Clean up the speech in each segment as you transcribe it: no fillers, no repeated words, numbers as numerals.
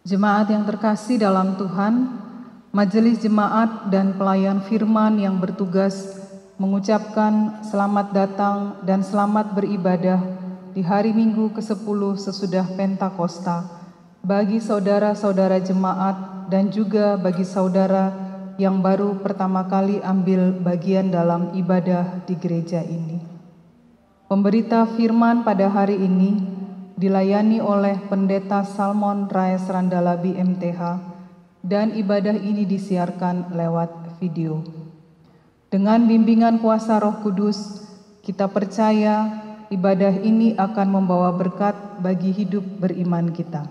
Jemaat yang terkasih dalam Tuhan, Majelis Jemaat dan Pelayan Firman yang bertugas mengucapkan selamat datang dan selamat beribadah di hari Minggu ke-10 sesudah Pentakosta bagi saudara-saudara jemaat dan juga bagi saudara yang baru pertama kali ambil bagian dalam ibadah di gereja ini. Pemberita firman pada hari ini dilayani oleh Pendeta Salmon Raes Randalabi MTH dan ibadah ini disiarkan lewat video. Dengan bimbingan kuasa Roh Kudus, kita percaya ibadah ini akan membawa berkat bagi hidup beriman kita.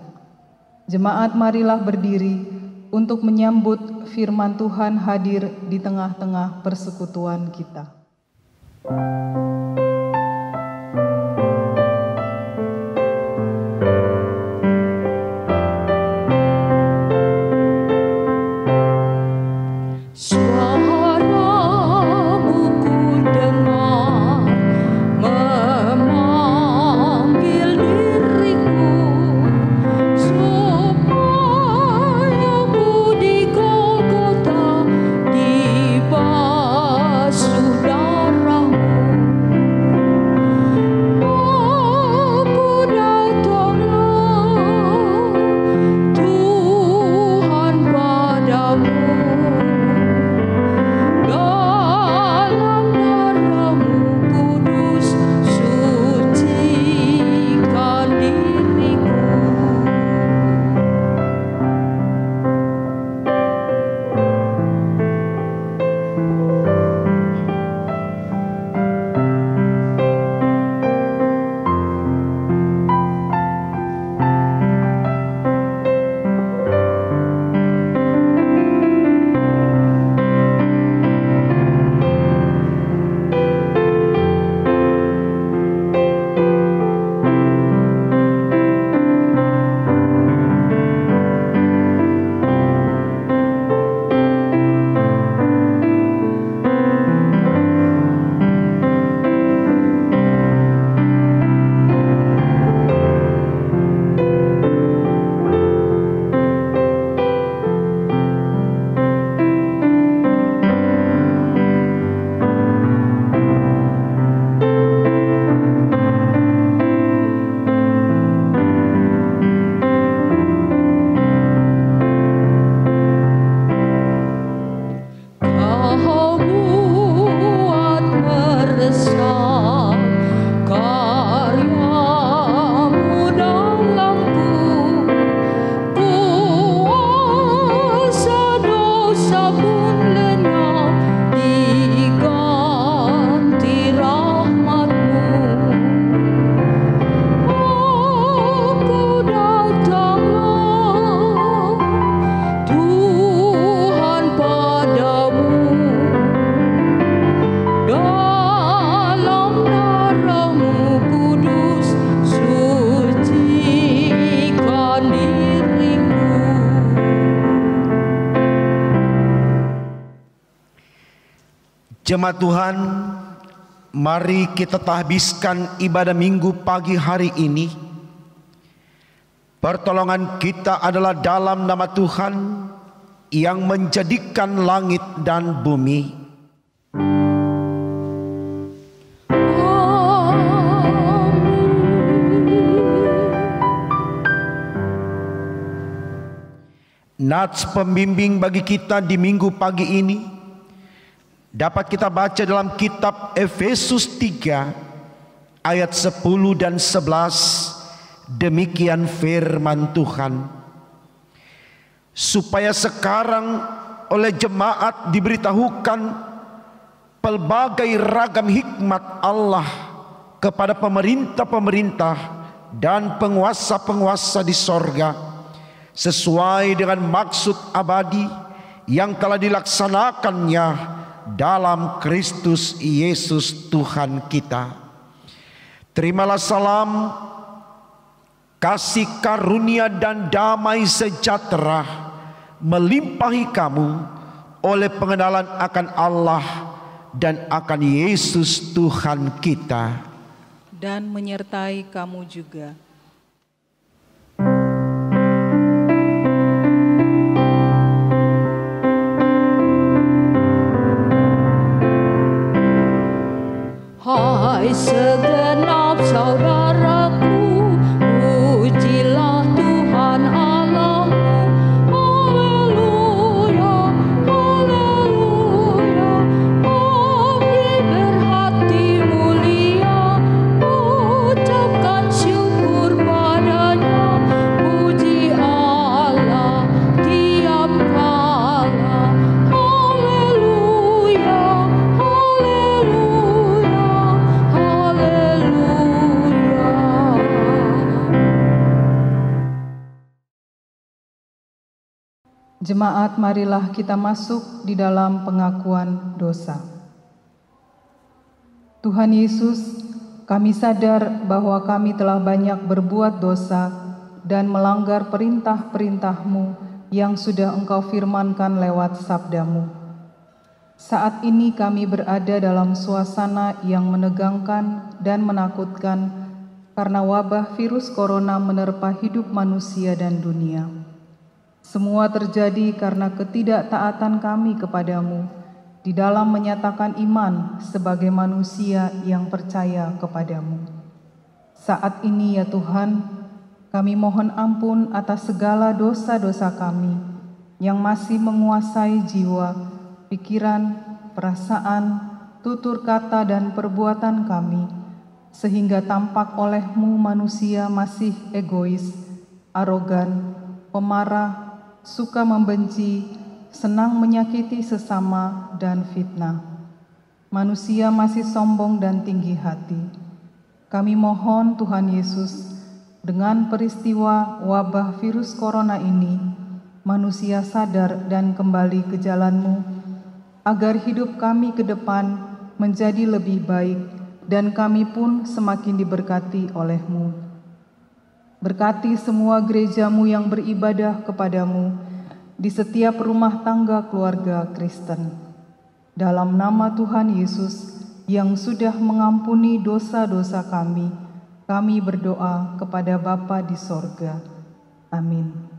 Jemaat, marilah berdiri untuk menyambut firman Tuhan hadir di tengah-tengah persekutuan kita. Jemaat Tuhan, mari kita tahbiskan ibadah minggu pagi hari ini. Pertolongan kita adalah dalam nama Tuhan yang menjadikan langit dan bumi. Nats pembimbing bagi kita di minggu pagi ini dapat kita baca dalam kitab Efesus 3 ayat 10 dan 11. Demikian firman Tuhan. Supaya sekarang oleh jemaat diberitahukan pelbagai ragam hikmat Allah kepada pemerintah-pemerintah dan penguasa-penguasa di sorga, sesuai dengan maksud abadi yang telah dilaksanakannya dalam Kristus Yesus Tuhan kita. Terimalah salam, kasih karunia dan damai sejahtera melimpahi kamu oleh pengenalan akan Allah dan akan Yesus Tuhan kita, dan menyertai kamu juga. Jemaat, marilah kita masuk di dalam pengakuan dosa. Tuhan Yesus, kami sadar bahwa kami telah banyak berbuat dosa dan melanggar perintah-perintah-Mu yang sudah Engkau firmankan lewat sabda-Mu. Saat ini kami berada dalam suasana yang menegangkan dan menakutkan karena wabah virus corona menerpa hidup manusia dan dunia. Semua terjadi karena ketidaktaatan kami kepadamu di dalam menyatakan iman sebagai manusia yang percaya kepadamu. Saat ini ya Tuhan, kami mohon ampun atas segala dosa-dosa kami yang masih menguasai jiwa, pikiran, perasaan, tutur kata dan perbuatan kami, sehingga tampak oleh-Mu manusia masih egois, arogan, pemarah, suka membenci, senang menyakiti sesama, dan fitnah. Manusia masih sombong dan tinggi hati. Kami mohon Tuhan Yesus, dengan peristiwa wabah virus corona ini, manusia sadar dan kembali ke jalan-Mu, agar hidup kami ke depan menjadi lebih baik, dan kami pun semakin diberkati oleh-Mu. Berkati semua gereja-Mu yang beribadah kepadamu di setiap rumah tangga keluarga Kristen. Dalam nama Tuhan Yesus yang sudah mengampuni dosa-dosa kami, kami berdoa kepada Bapa di sorga. Amin.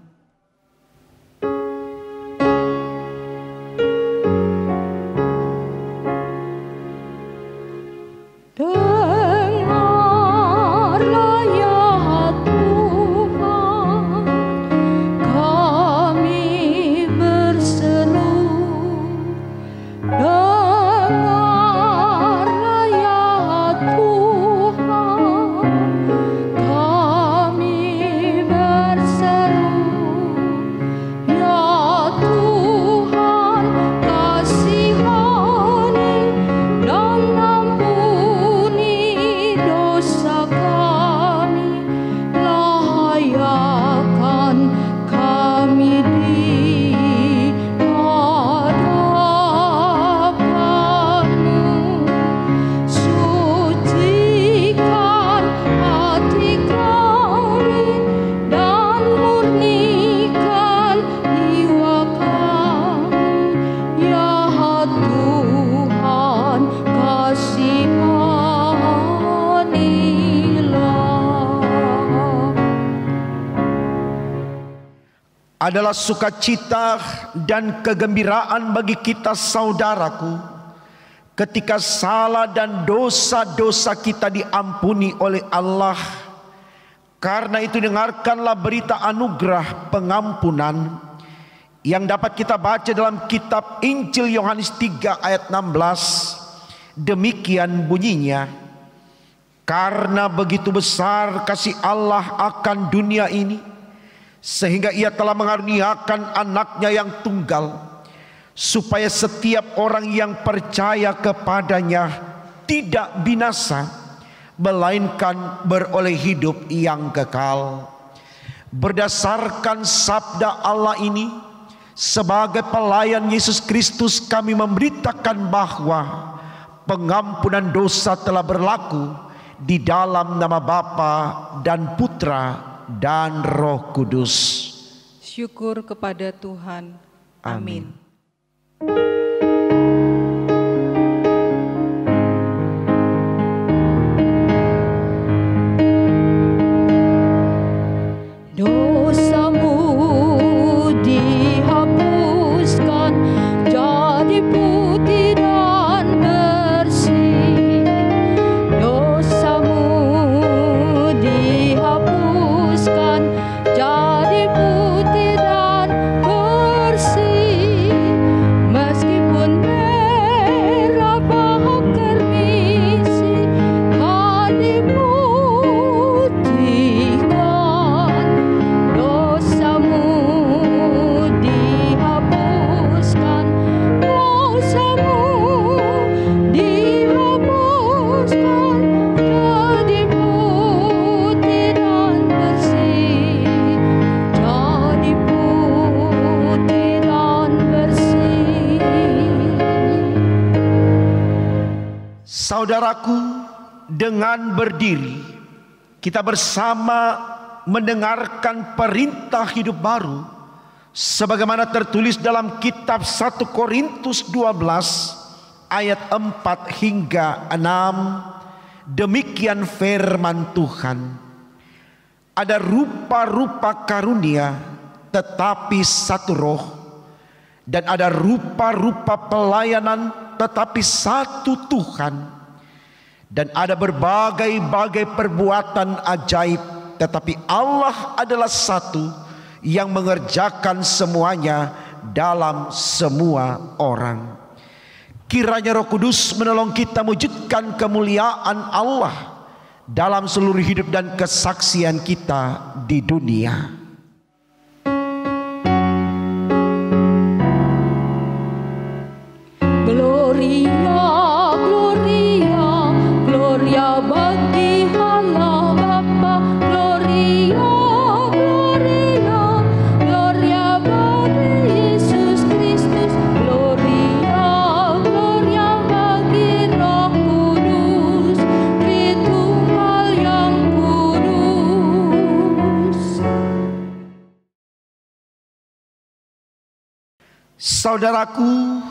adalah sukacita dan kegembiraan bagi kita saudaraku, ketika salah dan dosa-dosa kita diampuni oleh Allah. Karena itu dengarkanlah berita anugerah pengampunan yang dapat kita baca dalam kitab Injil Yohanes 3 ayat 16. Demikian bunyinya, karena begitu besar kasih Allah akan dunia ini, sehingga ia telah mengaruniakan anaknya yang tunggal, supaya setiap orang yang percaya kepadanya tidak binasa, melainkan beroleh hidup yang kekal. Berdasarkan sabda Allah ini, sebagai pelayan Yesus Kristus, kami memberitakan bahwa pengampunan dosa telah berlaku di dalam nama Bapa dan Putra dan Roh Kudus. Syukur kepada Tuhan. Amin. Jadi putih dan bersih, meski Saudaraku, dengan berdiri kita bersama mendengarkan perintah hidup baru sebagaimana tertulis dalam kitab 1 Korintus 12 ayat 4 hingga 6. Demikian firman Tuhan. Ada rupa-rupa karunia tetapi satu roh, dan ada rupa-rupa pelayanan tetapi satu Tuhan, dan ada berbagai-bagai perbuatan ajaib, tetapi Allah adalah satu yang mengerjakan semuanya dalam semua orang. Kiranya Roh Kudus menolong kita mewujudkan kemuliaan Allah dalam seluruh hidup dan kesaksian kita di dunia. Gloria, Gloria, Gloria bagi Allah Bapa. Gloria, Gloria, Gloria bagi Yesus Kristus. Gloria, Gloria bagi Roh Kudus, Tritunggal yang kudus. Saudaraku,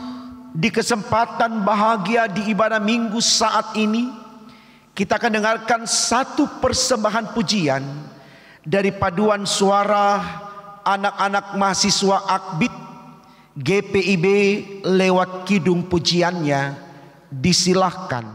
di kesempatan bahagia di ibadah minggu saat ini, kita akan dengarkan satu persembahan pujian dari paduan suara anak-anak mahasiswa Akbid GPIB lewat kidung pujiannya. Disilahkan.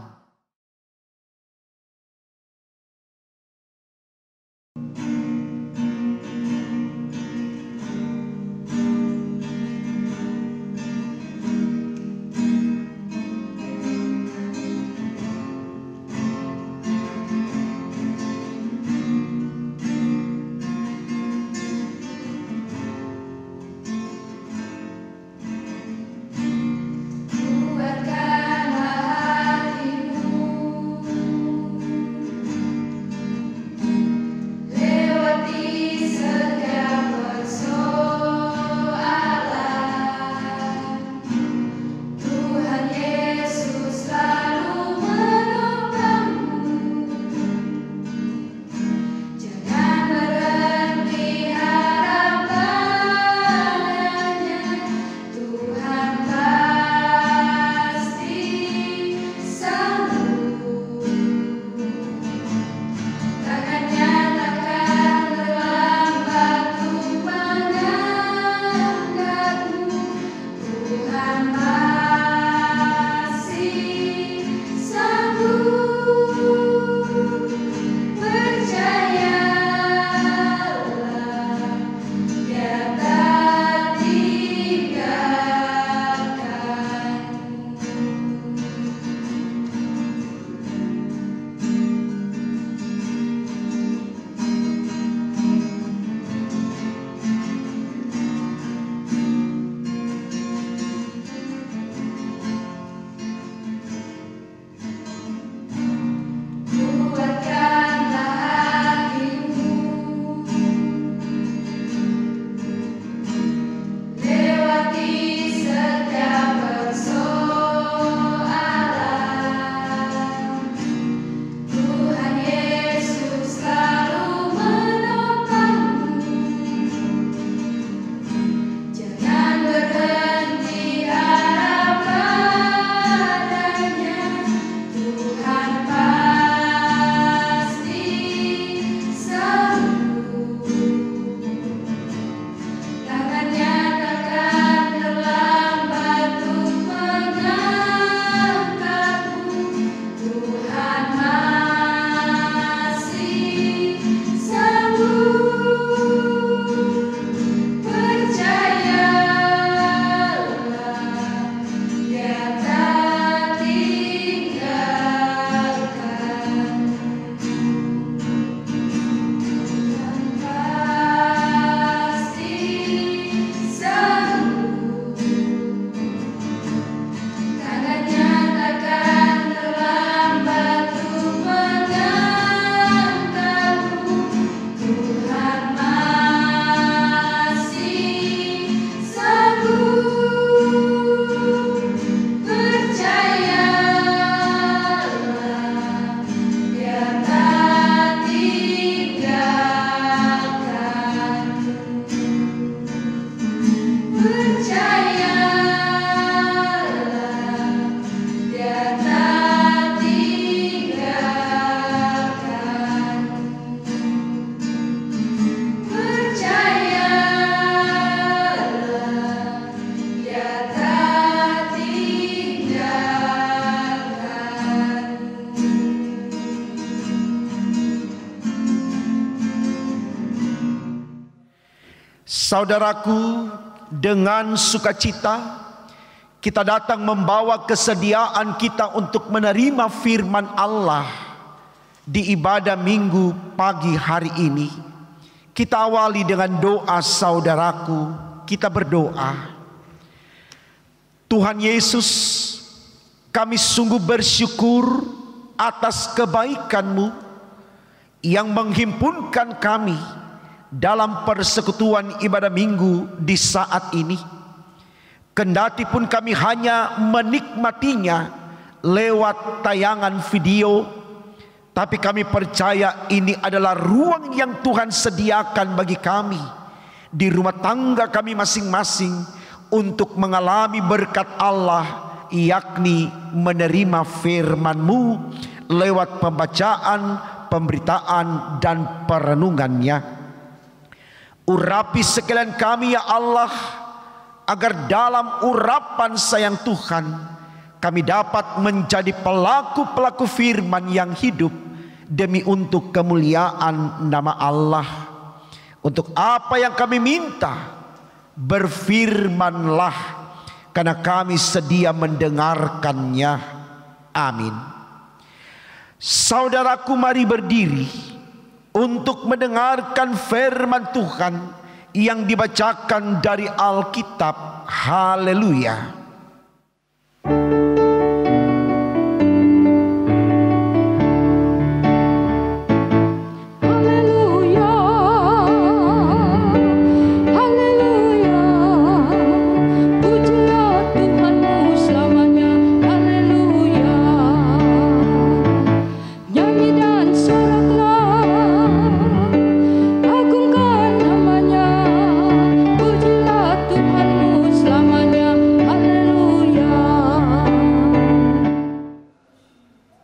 Kuatkanlah hatimu Saudaraku, dengan sukacita kita datang membawa kesediaan kita untuk menerima firman Allah di ibadah minggu pagi hari ini. Kita awali dengan doa, saudaraku. Kita berdoa. Tuhan Yesus, kami sungguh bersyukur atas kebaikan-Mu yang menghimpunkan kami dalam persekutuan ibadah minggu di saat ini. Kendati pun kami hanya menikmatinya lewat tayangan video, tapi kami percaya ini adalah ruang yang Tuhan sediakan bagi kami di rumah tangga kami masing-masing untuk mengalami berkat Allah, yakni menerima firman-Mu lewat pembacaan, pemberitaan, dan perenungannya. Urapi sekalian kami ya Allah, agar dalam urapan sayang Tuhan kami dapat menjadi pelaku-pelaku firman yang hidup demi untuk kemuliaan nama Allah. Untuk apa yang kami minta, berfirmanlah, karena kami sedia mendengarkannya. Amin. Saudaraku, mari berdiri untuk mendengarkan firman Tuhan yang dibacakan dari Alkitab. Haleluya.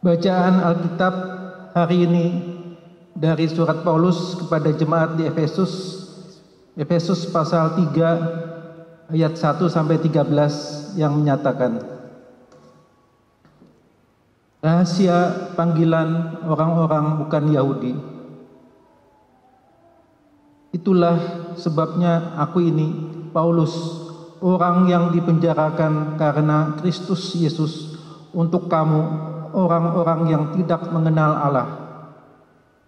Bacaan Alkitab hari ini dari surat Paulus kepada jemaat di Efesus pasal 3 ayat 1 sampai 13 yang menyatakan, rahasia panggilan orang-orang bukan Yahudi. Itulah sebabnya aku ini, Paulus, orang yang dipenjarakan karena Kristus Yesus, untuk kamu orang-orang yang tidak mengenal Allah.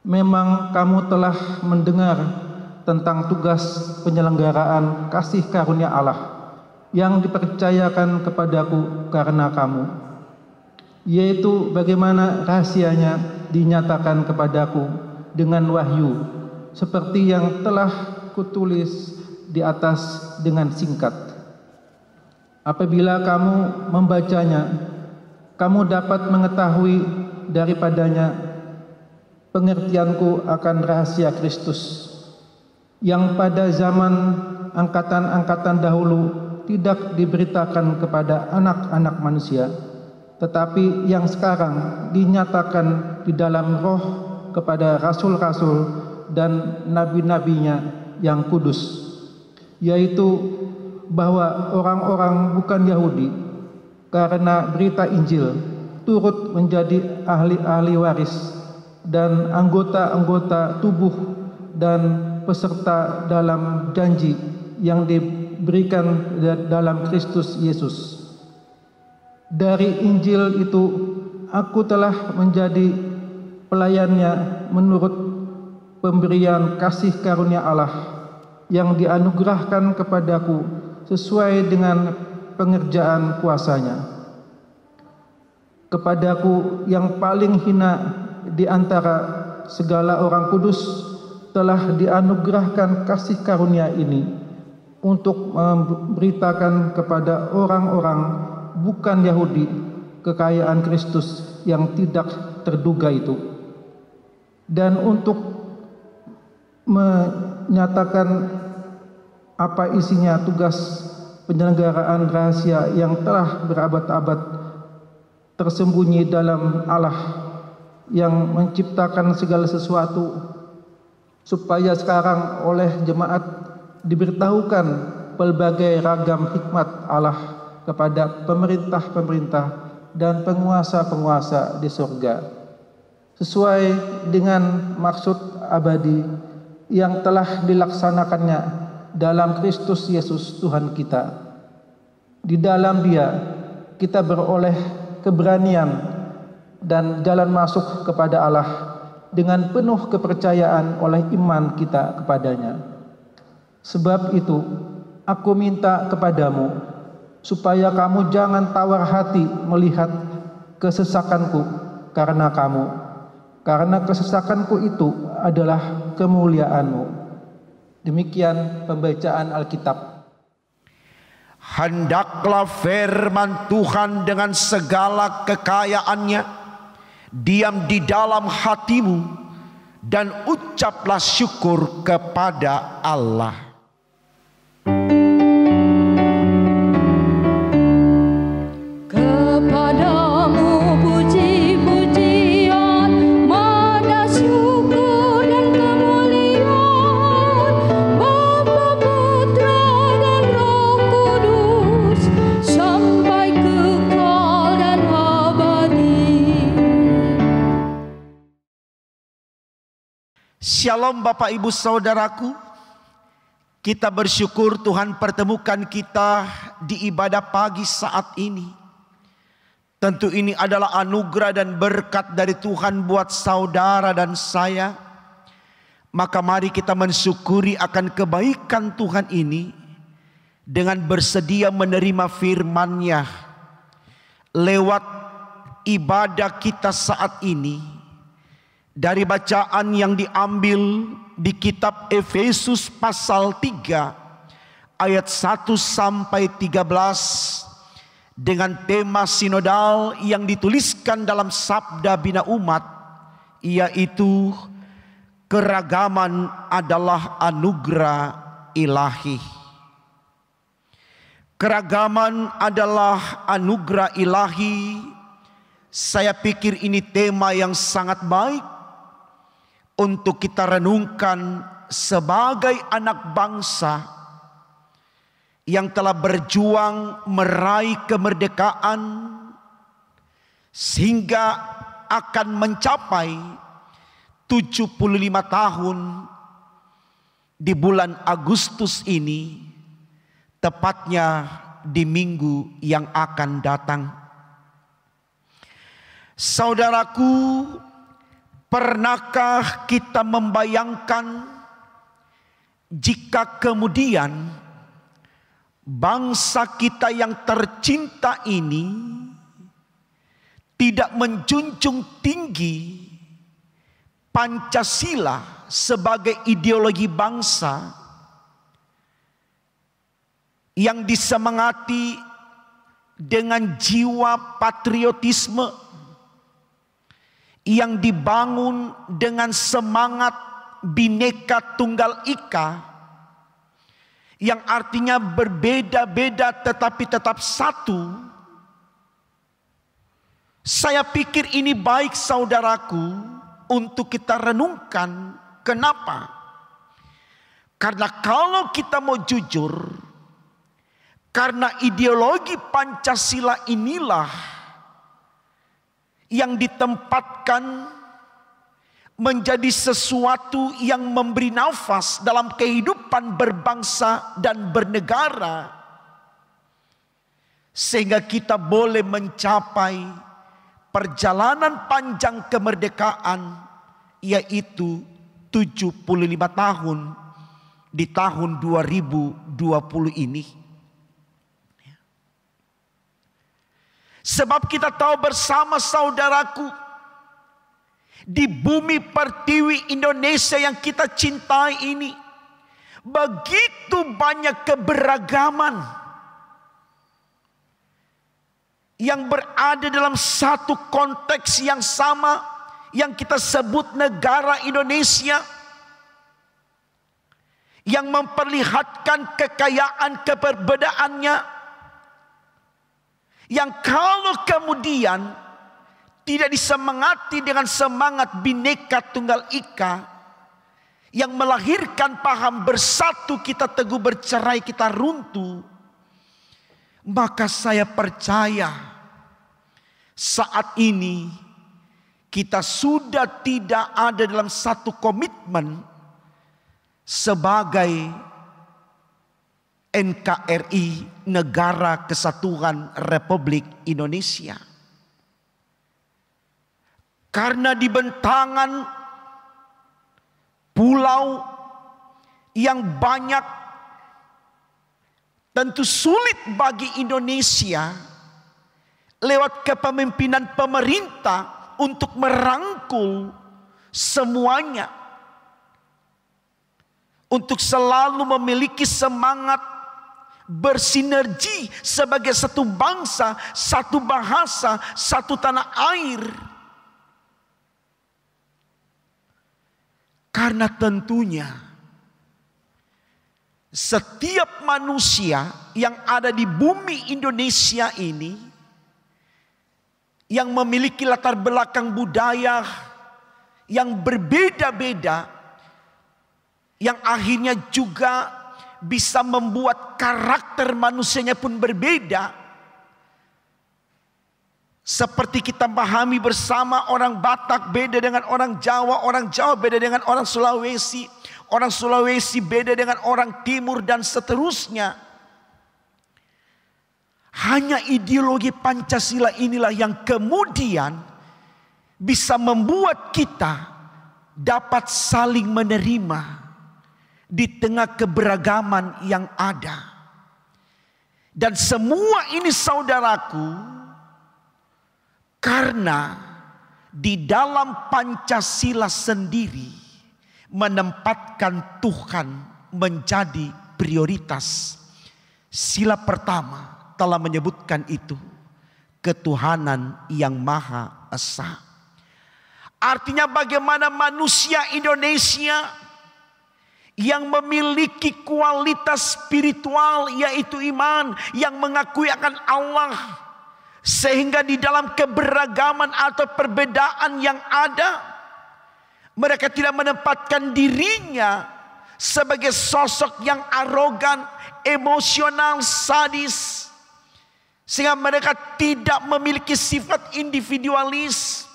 Memang kamu telah mendengar tentang tugas penyelenggaraan kasih karunia Allah yang dipercayakan kepadaku karena kamu, yaitu bagaimana rahasianya dinyatakan kepadaku dengan wahyu, seperti yang telah kutulis di atas dengan singkat. Apabila kamu membacanya, kamu dapat mengetahui daripadanya pengertianku akan rahasia Kristus, yang pada zaman angkatan-angkatan dahulu tidak diberitakan kepada anak-anak manusia, tetapi yang sekarang dinyatakan di dalam roh kepada rasul-rasul dan nabi-nabinya yang kudus, yaitu bahwa orang-orang bukan Yahudi karena berita Injil turut menjadi ahli-ahli waris dan anggota-anggota tubuh dan peserta dalam janji yang diberikan dalam Kristus Yesus. Dari Injil itu aku telah menjadi pelayannya menurut pemberian kasih karunia Allah yang dianugerahkan kepadaku sesuai dengan pengerjaan kuasanya. Kepadaku yang paling hina di antara segala orang kudus telah dianugerahkan kasih karunia ini untuk memberitakan kepada orang-orang bukan Yahudi kekayaan Kristus yang tidak terduga itu, dan untuk menyatakan apa isinya tugas penyelenggaraan rahasia yang telah berabad-abad tersembunyi dalam Allah yang menciptakan segala sesuatu, supaya sekarang oleh jemaat diberitahukan pelbagai ragam hikmat Allah kepada pemerintah-pemerintah dan penguasa-penguasa di surga, sesuai dengan maksud abadi yang telah dilaksanakannya dalam Kristus Yesus Tuhan kita. Di dalam Dia kita beroleh keberanian dan jalan masuk kepada Allah dengan penuh kepercayaan oleh iman kita kepadanya. Sebab itu aku minta kepadamu supaya kamu jangan tawar hati melihat kesesakanku karena kamu, karena kesesakanku itu adalah kemuliaanmu. Demikian pembacaan Alkitab. Hendaklah firman Tuhan dengan segala kekayaannya diam di dalam hatimu, dan ucaplah syukur kepada Allah. Kepadamu puji-pujian, mana syukur dan kemuliaan, Bapa, Putra, dan Roh Kudus, sampai kekal dan abadi. Shalom Bapak Ibu Saudaraku. Kita bersyukur Tuhan pertemukan kita di ibadah pagi saat ini. Tentu ini adalah anugerah dan berkat dari Tuhan buat saudara dan saya. Maka mari kita mensyukuri akan kebaikan Tuhan ini dengan bersedia menerima firman-Nya lewat ibadah kita saat ini. Dari bacaan yang diambil di kitab Efesus pasal 3 ayat 1 sampai 13 dengan tema sinodal yang dituliskan dalam Sabda Bina Umat, yaitu keragaman adalah anugerah ilahi. Keragaman adalah anugerah ilahi. Saya pikir ini tema yang sangat baik untuk kita renungkan sebagai anak bangsa yang telah berjuang meraih kemerdekaan sehingga akan mencapai 75 tahun di bulan Agustus ini, tepatnya di minggu yang akan datang. Saudaraku, pernahkah kita membayangkan jika kemudian bangsa kita yang tercinta ini tidak menjunjung tinggi Pancasila sebagai ideologi bangsa yang disemangati dengan jiwa patriotisme, yang dibangun dengan semangat Bhinneka Tunggal Ika, yang artinya berbeda-beda tetapi tetap satu. Saya pikir ini baik saudaraku untuk kita renungkan. Kenapa? Karena kalau kita mau jujur, karena ideologi Pancasila inilah yang ditempatkan menjadi sesuatu yang memberi nafas dalam kehidupan berbangsa dan bernegara, sehingga kita boleh mencapai perjalanan panjang kemerdekaan, yaitu 75 tahun di tahun 2020 ini. Sebab kita tahu bersama saudaraku, di bumi pertiwi Indonesia yang kita cintai ini, begitu banyak keberagaman yang berada dalam satu konteks yang sama, yang kita sebut negara Indonesia, yang memperlihatkan kekayaan keperbedaannya, yang kalau kemudian tidak disemangati dengan semangat Bhinneka Tunggal Ika, yang melahirkan paham bersatu kita teguh, bercerai kita runtuh, maka saya percaya saat ini kita sudah tidak ada dalam satu komitmen sebagai NKRI, Negara Kesatuan Republik Indonesia. Karena di bentangan pulau yang banyak, tentu sulit bagi Indonesia lewat kepemimpinan pemerintah untuk merangkul semuanya, untuk selalu memiliki semangat bersinergi sebagai satu bangsa, satu bahasa, satu tanah air. Karena tentunya setiap manusia yang ada di bumi Indonesia ini, yang memiliki latar belakang budaya yang berbeda-beda, yang akhirnya juga bisa membuat karakter manusianya pun berbeda. Seperti kita pahami bersama, orang Batak beda dengan orang Jawa beda dengan orang Sulawesi beda dengan orang Timur, dan seterusnya. Hanya ideologi Pancasila inilah yang kemudian bisa membuat kita dapat saling menerima di tengah keberagaman yang ada. Dan semua ini, saudaraku, karena di dalam Pancasila sendiri menempatkan Tuhan menjadi prioritas. Sila pertama telah menyebutkan itu, ketuhanan yang Maha Esa. Artinya bagaimana manusia Indonesia yang memiliki kualitas spiritual, yaitu iman, yang mengakui akan Allah, sehingga di dalam keberagaman atau perbedaan yang ada, mereka tidak menempatkan dirinya sebagai sosok yang arogan, emosional, sadis, sehingga mereka tidak memiliki sifat individualis.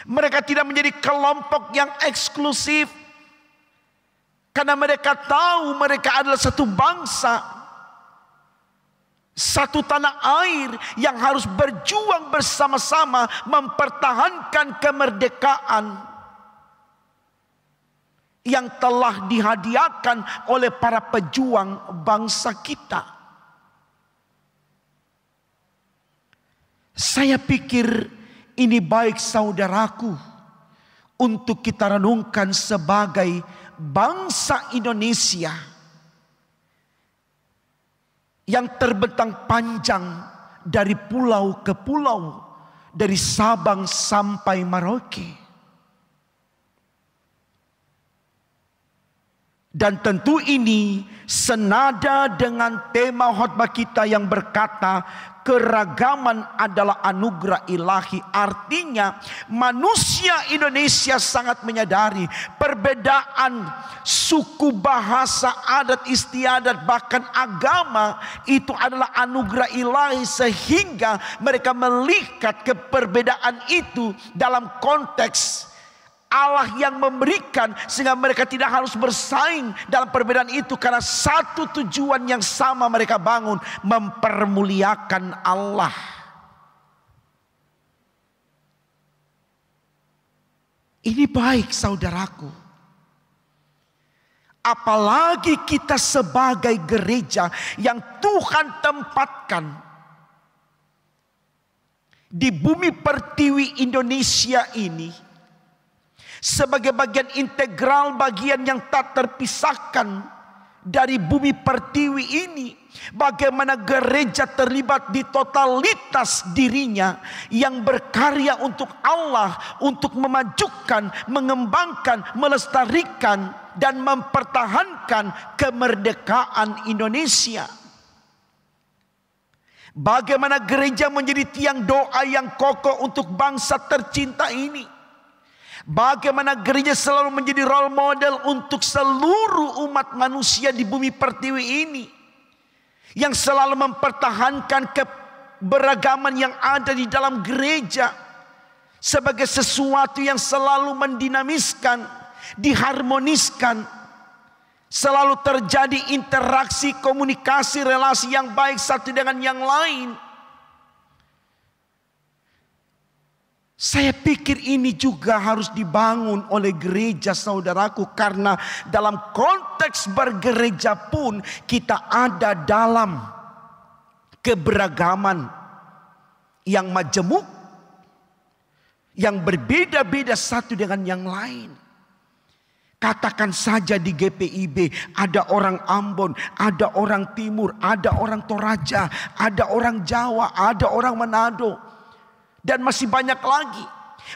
Mereka tidak menjadi kelompok yang eksklusif, karena mereka tahu mereka adalah satu bangsa, satu tanah air yang harus berjuang bersama-sama mempertahankan kemerdekaan yang telah dihadiahkan oleh para pejuang bangsa kita. Saya pikir ini baik, saudaraku, untuk kita renungkan sebagai bangsa Indonesia yang terbentang panjang dari pulau ke pulau, dari Sabang sampai Merauke. Dan tentu ini senada dengan tema khotbah kita yang berkata, keragaman adalah anugerah ilahi. Artinya manusia Indonesia sangat menyadari perbedaan suku, bahasa, adat istiadat, bahkan agama itu adalah anugerah ilahi, sehingga mereka melihat keperbedaan itu dalam konteks Allah yang memberikan, sehingga mereka tidak harus bersaing dalam perbedaan itu, karena satu tujuan yang sama mereka bangun, mempermuliakan Allah. Ini baik, saudaraku. Apalagi kita sebagai gereja yang Tuhan tempatkan di bumi pertiwi Indonesia ini sebagai bagian integral, bagian yang tak terpisahkan dari bumi pertiwi ini. Bagaimana gereja terlibat di totalitas dirinya yang berkarya untuk Allah, untuk memajukan, mengembangkan, melestarikan, dan mempertahankan kemerdekaan Indonesia. Bagaimana gereja menjadi tiang doa yang kokoh untuk bangsa tercinta ini. Bagaimana gereja selalu menjadi role model untuk seluruh umat manusia di bumi pertiwi ini, yang selalu mempertahankan keberagaman yang ada di dalam gereja sebagai sesuatu yang selalu mendinamiskan, diharmoniskan, Selalu terjadi interaksi, komunikasi, relasi yang baik satu dengan yang lain. Saya pikir ini juga harus dibangun oleh gereja, saudaraku, karena dalam konteks bergereja pun kita ada dalam keberagaman yang majemuk, yang berbeda-beda satu dengan yang lain. Katakan saja di GPIB ada orang Ambon, ada orang Timur, ada orang Toraja, ada orang Jawa, ada orang Manado, dan masih banyak lagi.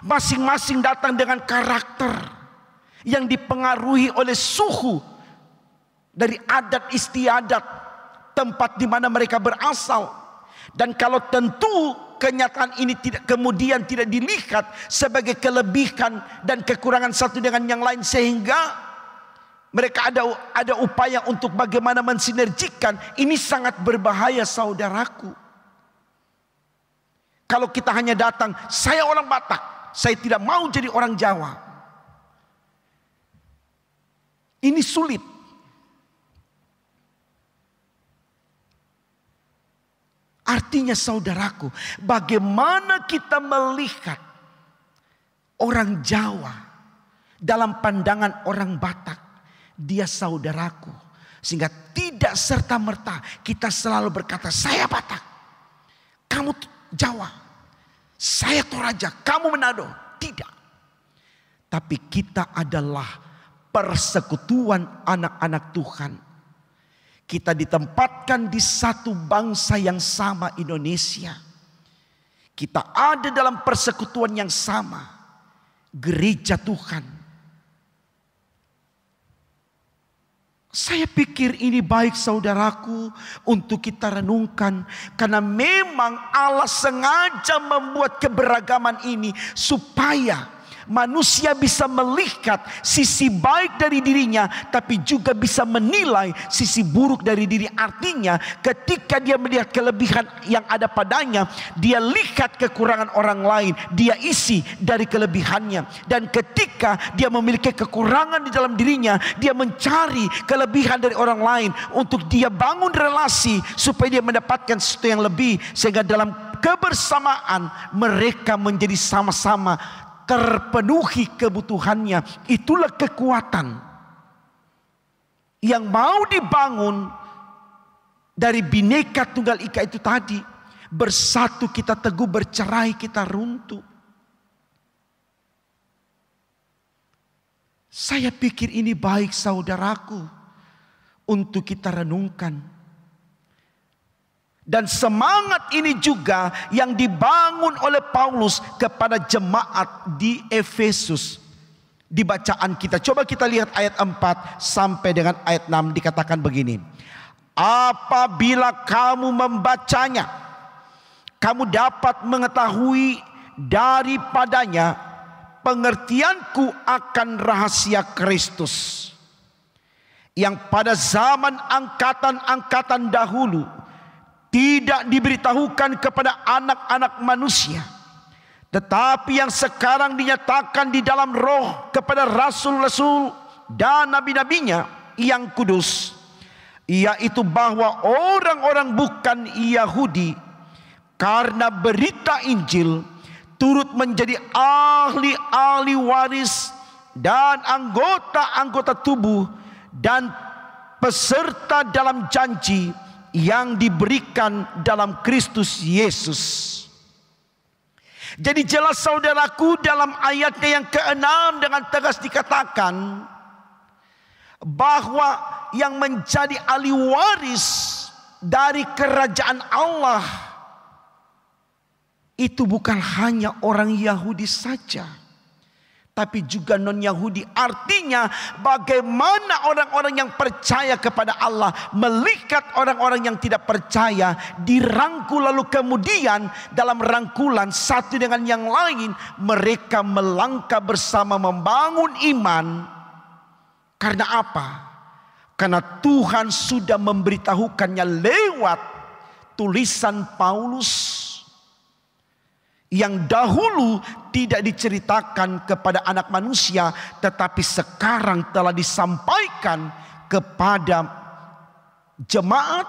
Masing-masing datang dengan karakter yang dipengaruhi oleh suhu dari adat istiadat tempat di mana mereka berasal. Dan kalau tentu kenyataan ini kemudian tidak dilihat sebagai kelebihan dan kekurangan satu dengan yang lain, sehingga mereka ada upaya untuk bagaimana mensinergikan, ini sangat berbahaya, saudaraku. Kalau kita hanya datang, saya orang Batak, saya tidak mau jadi orang Jawa. Ini sulit. Artinya, saudaraku, bagaimana kita melihat orang Jawa dalam pandangan orang Batak, dia saudaraku. Sehingga tidak serta-merta kita selalu berkata, saya Batak, kamu Jawa, saya Toraja, kamu Manado. Tidak. Tapi kita adalah persekutuan anak-anak Tuhan. Kita ditempatkan di satu bangsa yang sama, Indonesia. Kita ada dalam persekutuan yang sama, gereja Tuhan. Saya pikir ini baik, saudaraku, untuk kita renungkan. Karena memang Allah sengaja membuat keberagaman ini supaya manusia bisa melihat sisi baik dari dirinya, tapi juga bisa menilai sisi buruk dari diri. Artinya ketika dia melihat kelebihan yang ada padanya, dia lihat kekurangan orang lain, dia isi dari kelebihannya. Dan ketika dia memiliki kekurangan di dalam dirinya, dia mencari kelebihan dari orang lain untuk dia bangun relasi supaya dia mendapatkan sesuatu yang lebih. Sehingga dalam kebersamaan mereka menjadi sama-sama terpenuhi kebutuhannya. Itulah kekuatan yang mau dibangun dari Bhinneka Tunggal Ika itu tadi. Bersatu kita teguh, bercerai kita runtuh. Saya pikir ini baik, saudaraku, untuk kita renungkan. Dan semangat ini juga yang dibangun oleh Paulus kepada jemaat di Efesus. Di bacaan kita, coba kita lihat ayat 4 sampai dengan ayat 6, dikatakan begini. Apabila kamu membacanya, kamu dapat mengetahui daripadanya pengertianku akan rahasia Kristus, yang pada zaman angkatan-angkatan dahulu tidak diberitahukan kepada anak-anak manusia, tetapi yang sekarang dinyatakan di dalam roh kepada rasul-rasul dan nabi-nabinya yang kudus, yaitu bahwa orang-orang bukan Yahudi karena berita Injil turut menjadi ahli-ahli waris dan anggota-anggota tubuh dan peserta dalam janji yang diberikan dalam Kristus Yesus. Jadi jelas, saudaraku, dalam ayatnya yang ke-6 dengan tegas dikatakan bahwa yang menjadi ahli waris dari kerajaan Allah itu bukan hanya orang Yahudi saja, tapi juga non-Yahudi. Artinya bagaimana orang-orang yang percaya kepada Allah melihat orang-orang yang tidak percaya dirangkul, lalu kemudian dalam rangkulan satu dengan yang lain mereka melangkah bersama membangun iman. Karena apa? Karena Tuhan sudah memberitahukannya lewat tulisan Paulus yang dahulu tidak diceritakan kepada anak manusia, tetapi sekarang telah disampaikan kepada jemaat,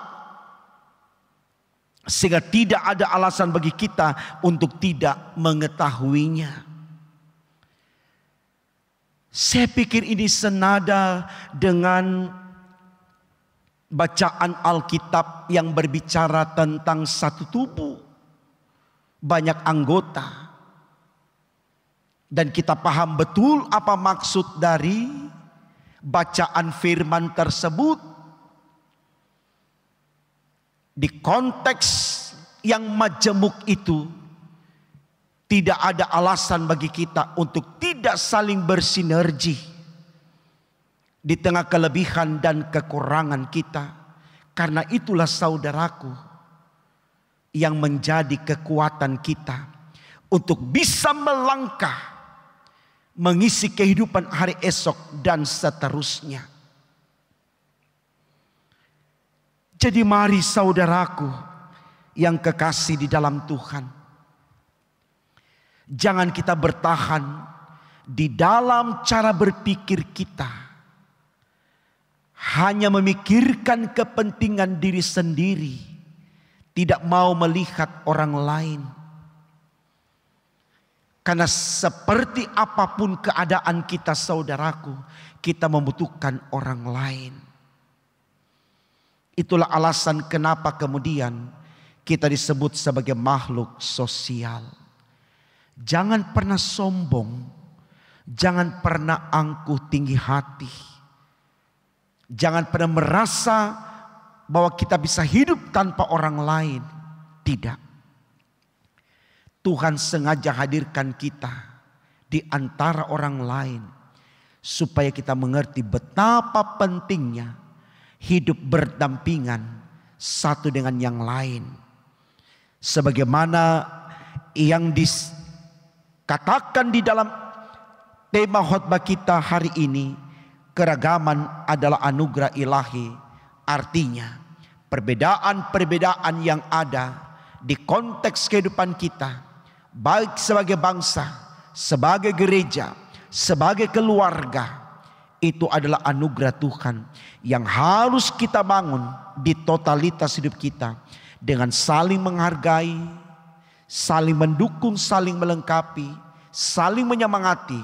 sehingga tidak ada alasan bagi kita untuk tidak mengetahuinya. Saya pikir ini senada dengan bacaan Alkitab yang berbicara tentang satu tubuh, banyak anggota. Dan kita paham betul apa maksud dari bacaan firman tersebut. Di konteks yang majemuk itu, tidak ada alasan bagi kita untuk tidak saling bersinergi di tengah kelebihan dan kekurangan kita. Karena itulah saudaraku yang menjadi kekuatan kita untuk bisa melangkah mengisi kehidupan hari esok dan seterusnya. Jadi mari saudaraku yang kekasih di dalam Tuhan, jangan kita bertahan di dalam cara berpikir kita, hanya memikirkan kepentingan diri sendiri, tidak mau melihat orang lain. Karena seperti apapun keadaan kita saudaraku, kita membutuhkan orang lain. Itulah alasan kenapa kemudian kita disebut sebagai makhluk sosial. Jangan pernah sombong, jangan pernah angkuh tinggi hati. Jangan pernah merasa bahwa kita bisa hidup tanpa orang lain. Tidak. Tuhan sengaja hadirkan kita di antara orang lain supaya kita mengerti betapa pentingnya hidup berdampingan satu dengan yang lain. Sebagaimana yang dikatakan di dalam tema khotbah kita hari ini, keragaman adalah anugerah ilahi. Artinya perbedaan-perbedaan yang ada di konteks kehidupan kita, baik sebagai bangsa, sebagai gereja, sebagai keluarga, itu adalah anugerah Tuhan yang harus kita bangun di totalitas hidup kita dengan saling menghargai, saling mendukung, saling melengkapi, saling menyemangati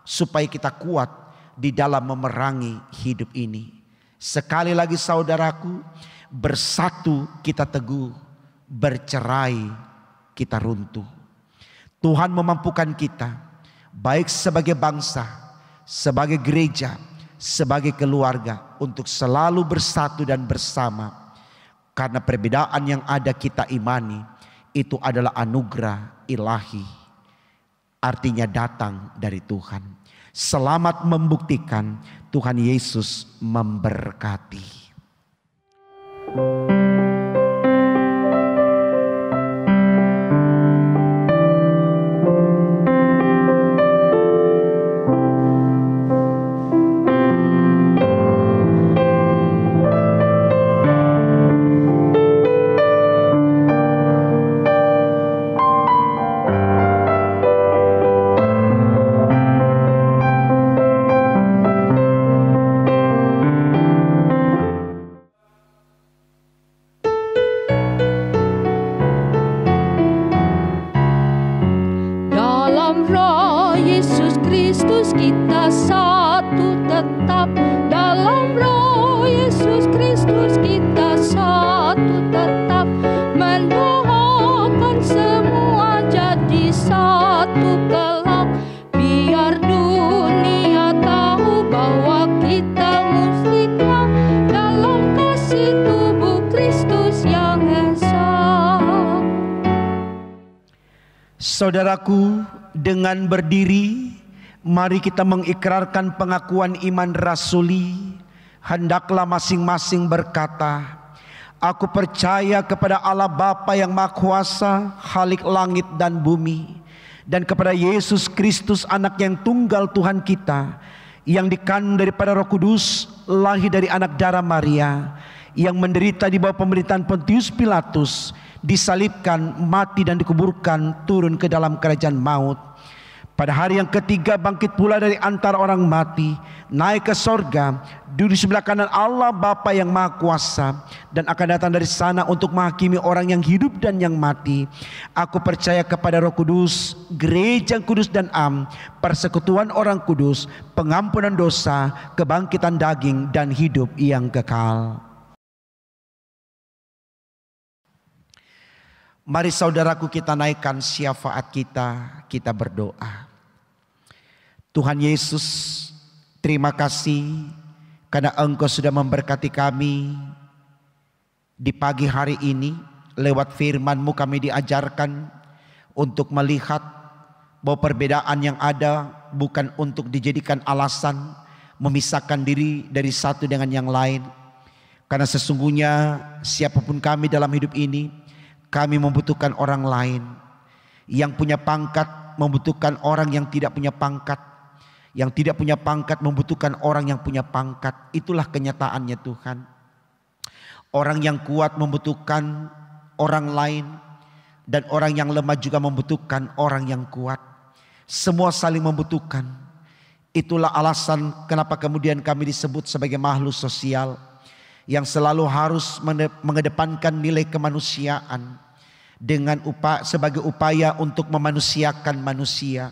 supaya kita kuat di dalam memerangi hidup ini. Sekali lagi saudaraku, bersatu kita teguh, bercerai kita runtuh. Tuhan memampukan kita, baik sebagai bangsa, sebagai gereja, sebagai keluarga, untuk selalu bersatu dan bersama. Karena perbedaan yang ada kita imani, itu adalah anugerah ilahi. Artinya datang dari Tuhan. Selamat membuktikan, Tuhan Yesus memberkati. Saudaraku, dengan berdiri, mari kita mengikrarkan pengakuan iman rasuli. Hendaklah masing-masing berkata, aku percaya kepada Allah Bapa yang Maha Kuasa, Khalik langit dan bumi, dan kepada Yesus Kristus, anak yang tunggal Tuhan kita, yang dikandung daripada Roh Kudus, lahir dari anak darah Maria, yang menderita di bawah pemerintahan Pontius Pilatus, disalibkan, mati dan dikuburkan, turun ke dalam kerajaan maut. Pada hari yang ketiga bangkit pula dari antara orang mati, naik ke sorga, duduk di sebelah kanan Allah Bapa yang Maha Kuasa, dan akan datang dari sana untuk menghakimi orang yang hidup dan yang mati. Aku percaya kepada Roh Kudus, gereja yang kudus dan am, persekutuan orang kudus, pengampunan dosa, kebangkitan daging, dan hidup yang kekal. Mari saudaraku, kita naikkan syafaat kita berdoa. Tuhan Yesus, terima kasih karena Engkau sudah memberkati kami di pagi hari ini. Lewat firman-Mu kami diajarkan untuk melihat bahwa perbedaan yang ada bukan untuk dijadikan alasan memisahkan diri dari satu dengan yang lain. Karena sesungguhnya siapapun kami dalam hidup ini, kami membutuhkan orang lain. Yang punya pangkat membutuhkan orang yang tidak punya pangkat. Yang tidak punya pangkat membutuhkan orang yang punya pangkat. Itulah kenyataannya Tuhan. Orang yang kuat membutuhkan orang lain. Dan orang yang lemah juga membutuhkan orang yang kuat. Semua saling membutuhkan. Itulah alasan kenapa kemudian kami disebut sebagai makhluk sosial. Yang selalu harus mengedepankan nilai kemanusiaan sebagai upaya untuk memanusiakan manusia.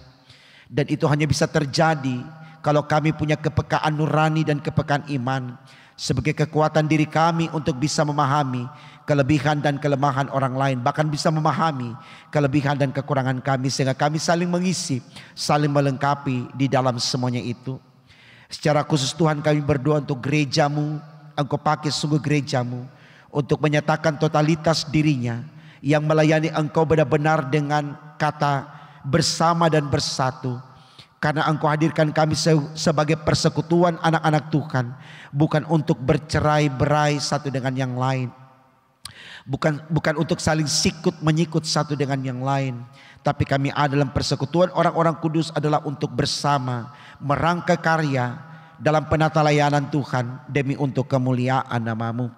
Dan itu hanya bisa terjadi kalau kami punya kepekaan nurani dan kepekaan iman sebagai kekuatan diri kami untuk bisa memahami kelebihan dan kelemahan orang lain, bahkan bisa memahami kelebihan dan kekurangan kami, sehingga kami saling mengisi, saling melengkapi di dalam semuanya itu. Secara khusus Tuhan, kami berdoa untuk gereja-Mu. Engkau pakai sungguh gereja-Mu untuk menyatakan totalitas dirinya yang melayani Engkau benar-benar dengan kata bersama dan bersatu. Karena Engkau hadirkan kami sebagai persekutuan anak-anak Tuhan, bukan untuk bercerai-berai satu dengan yang lain, bukan untuk saling sikut menyikut satu dengan yang lain, tapi kami ada dalam persekutuan orang-orang kudus adalah untuk bersama merangkai karya dalam penata layanan Tuhan demi untuk kemuliaan nama-Mu.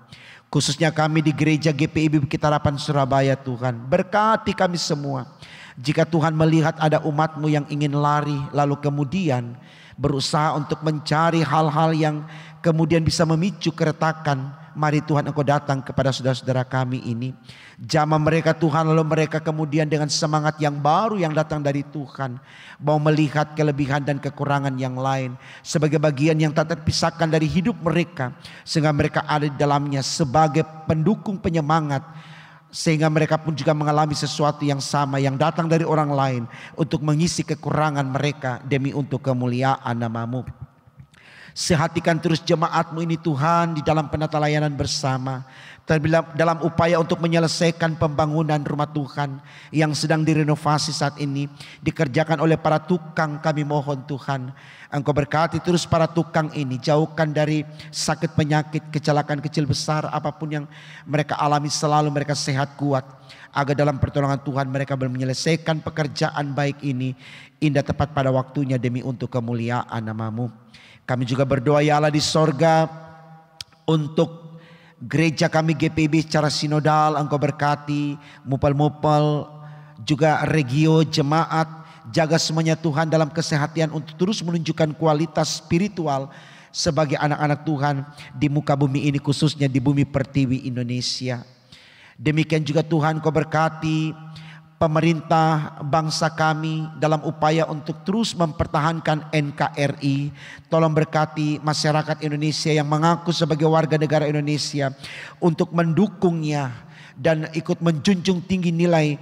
Khususnya kami di gereja GPIB Bukit Harapan Surabaya, Tuhan, berkati kami semua. Jika Tuhan melihat ada umat-Mu yang ingin lari lalu kemudian berusaha untuk mencari hal-hal yang kemudian bisa memicu keretakan, mari Tuhan Engkau datang kepada saudara-saudara kami ini. Jamah mereka Tuhan, lalu mereka kemudian dengan semangat yang baru yang datang dari Tuhan, mau melihat kelebihan dan kekurangan yang lain sebagai bagian yang tak terpisahkan dari hidup mereka, sehingga mereka ada di dalamnya sebagai pendukung penyemangat, sehingga mereka pun juga mengalami sesuatu yang sama yang datang dari orang lain untuk mengisi kekurangan mereka demi untuk kemuliaan nama-Mu. Sehatikan terus jemaat-Mu ini Tuhan di dalam penata layanan bersama, dalam upaya untuk menyelesaikan pembangunan rumah Tuhan yang sedang direnovasi saat ini, dikerjakan oleh para tukang. Kami mohon Tuhan Engkau berkati terus para tukang ini, jauhkan dari sakit penyakit, kecelakaan kecil besar apapun yang mereka alami, selalu mereka sehat kuat, agar dalam pertolongan Tuhan mereka menyelesaikan pekerjaan baik ini indah tepat pada waktunya demi untuk kemuliaan nama-Mu. Kami juga berdoa ya Allah di sorga untuk gereja kami GPIB secara sinodal. Engkau berkati mupal-mupal juga regio jemaat, jaga semuanya Tuhan dalam kesehatan untuk terus menunjukkan kualitas spiritual sebagai anak-anak Tuhan di muka bumi ini, khususnya di bumi pertiwi Indonesia. Demikian juga Tuhan Kau berkati pemerintah bangsa kami dalam upaya untuk terus mempertahankan NKRI. Tolong berkati masyarakat Indonesia yang mengaku sebagai warga negara Indonesia untuk mendukungnya dan ikut menjunjung tinggi nilai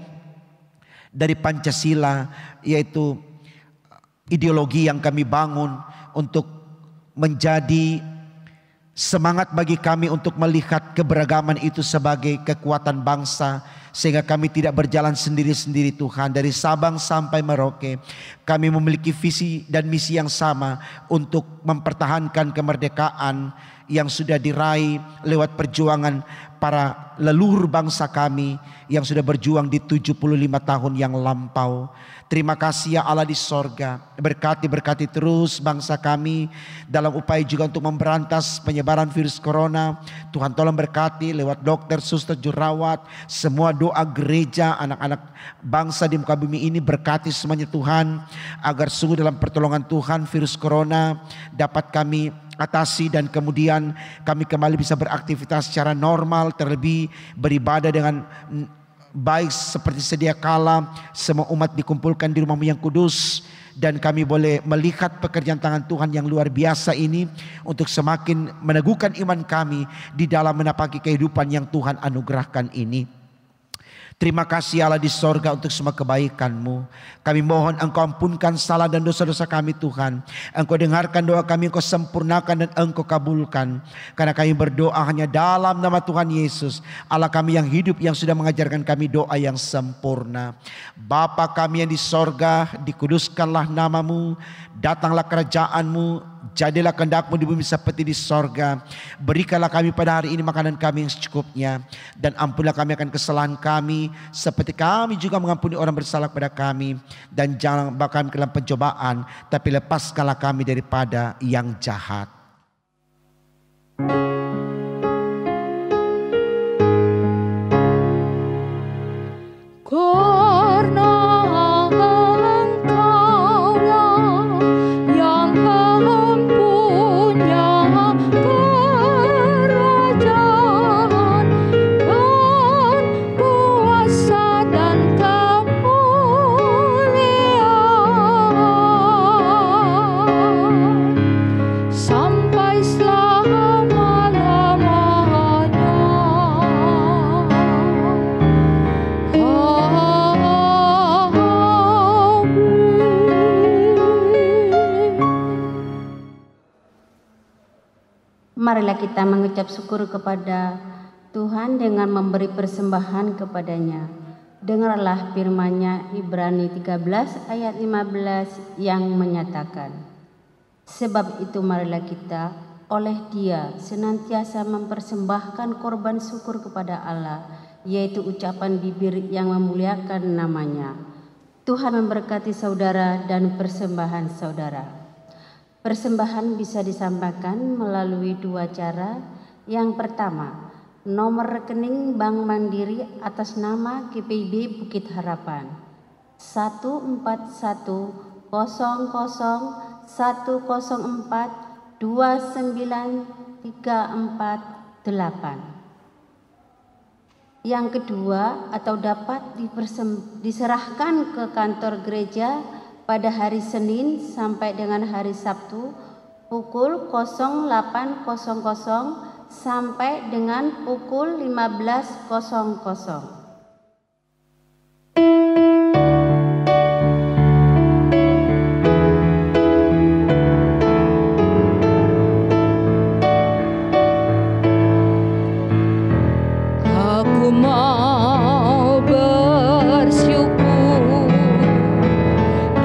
dari Pancasila, yaitu ideologi yang kami bangun untuk menjadi semangat bagi kami untuk melihat keberagaman itu sebagai kekuatan bangsa, sehingga kami tidak berjalan sendiri-sendiri Tuhan. Dari Sabang sampai Merauke kami memiliki visi dan misi yang sama untuk mempertahankan kemerdekaan yang sudah diraih lewat perjuangan para leluhur bangsa kami yang sudah berjuang di 75 tahun yang lampau. Terima kasih ya Allah di sorga. Berkati terus bangsa kami dalam upaya juga untuk memberantas penyebaran virus corona. Tuhan tolong berkati lewat dokter, suster, jurawat, semua doa gereja, anak-anak bangsa di muka bumi ini, berkati semuanya Tuhan. Agar sungguh dalam pertolongan Tuhan virus corona dapat kami atasi dan kemudian kami kembali bisa beraktivitas secara normal, terlebih beribadah dengan baik seperti sedia kala. Semua umat dikumpulkan di rumah-Mu yang kudus dan kami boleh melihat pekerjaan tangan Tuhan yang luar biasa ini untuk semakin meneguhkan iman kami di dalam menapaki kehidupan yang Tuhan anugerahkan ini. Terima kasih Allah di sorga untuk semua kebaikan-Mu. Kami mohon Engkau ampunkan salah dan dosa-dosa kami Tuhan. Engkau dengarkan doa kami, Engkau sempurnakan dan Engkau kabulkan. Karena kami berdoa hanya dalam nama Tuhan Yesus, Allah kami yang hidup, yang sudah mengajarkan kami doa yang sempurna. Bapa kami yang di sorga, dikuduskanlah nama-Mu, datanglah kerajaan-Mu, jadilah kehendak-Mu di bumi seperti di sorga. Berikanlah kami pada hari ini makanan kami yang secukupnya, dan ampunilah kami akan kesalahan kami seperti kami juga mengampuni orang bersalah kepada kami. Dan jangan bawa kami ke dalam pencobaan, tapi lepaskanlah kami daripada yang jahat. Marilah kita mengucap syukur kepada Tuhan dengan memberi persembahan kepadanya. Dengarlah firman-Nya Ibrani 13 ayat 15 yang menyatakan, sebab itu marilah kita oleh Dia senantiasa mempersembahkan korban syukur kepada Allah, yaitu ucapan bibir yang memuliakan nama-Nya. Tuhan memberkati saudara dan persembahan saudara. Persembahan bisa disampaikan melalui dua cara. Yang pertama, nomor rekening Bank Mandiri atas nama GPIB Bukit Harapan 14104293438. Yang kedua, atau dapat diserahkan ke kantor gereja pada hari Senin sampai dengan hari Sabtu pukul 08.00 sampai dengan pukul 15.00. Aku mau bersyukur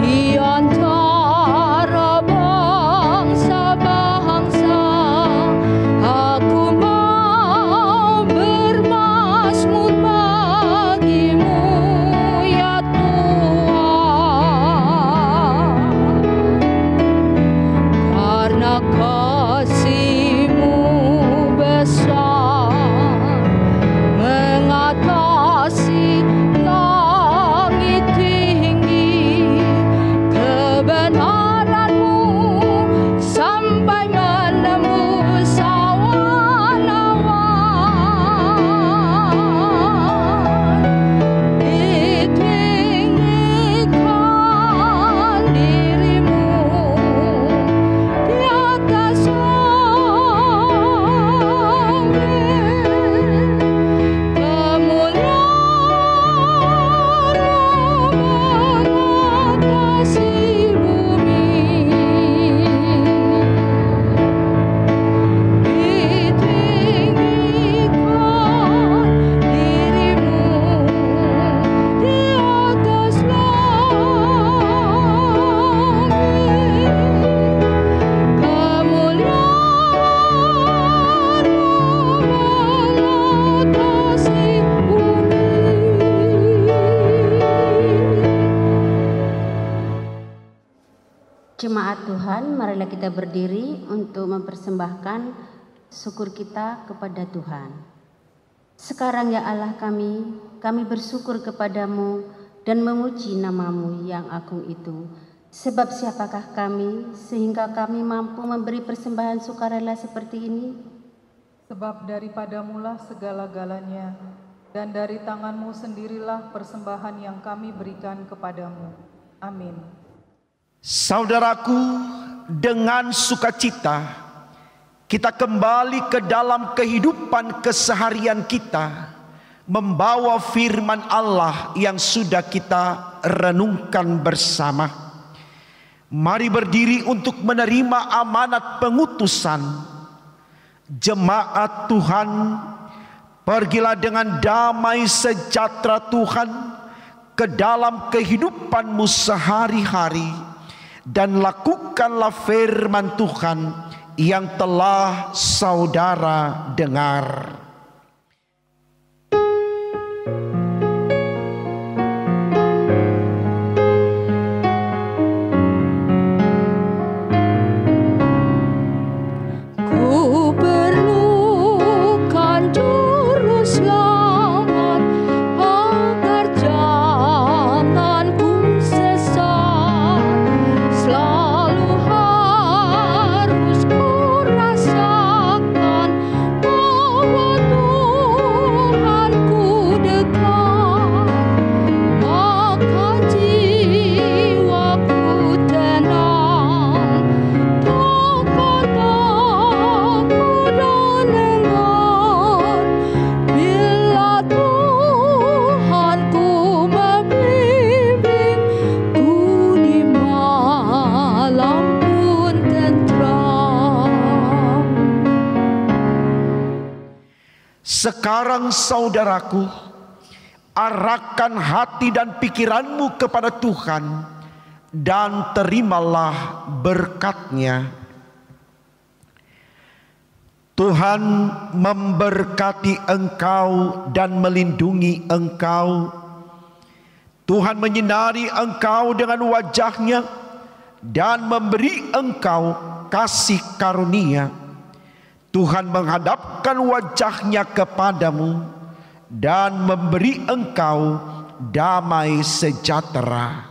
di antara bangsa-bangsa. Aku mau bermasmur Tuhan, marilah kita berdiri untuk mempersembahkan syukur kita kepada Tuhan. Sekarang ya Allah kami bersyukur kepadamu dan memuji nama-Mu yang agung itu. Sebab siapakah kami sehingga kami mampu memberi persembahan sukarela seperti ini? Sebab daripadamulah segala-galanya, dan dari tangan-Mu sendirilah persembahan yang kami berikan kepadamu. Amin. Saudaraku, dengan sukacita kita kembali ke dalam kehidupan keseharian kita, membawa firman Allah yang sudah kita renungkan bersama. Mari berdiri untuk menerima amanat pengutusan. Jemaat Tuhan, pergilah dengan damai sejahtera Tuhan ke dalam kehidupanmu sehari-hari, dan lakukanlah firman Tuhan yang telah saudara dengar. Sekarang saudaraku, arahkan hati dan pikiranmu kepada Tuhan dan terimalah berkat-Nya. Tuhan memberkati engkau dan melindungi engkau. Tuhan menyinari engkau dengan wajah-Nya dan memberi engkau kasih karunia. Tuhan menghadapkan wajah-Nya kepadamu dan memberi engkau damai sejahtera.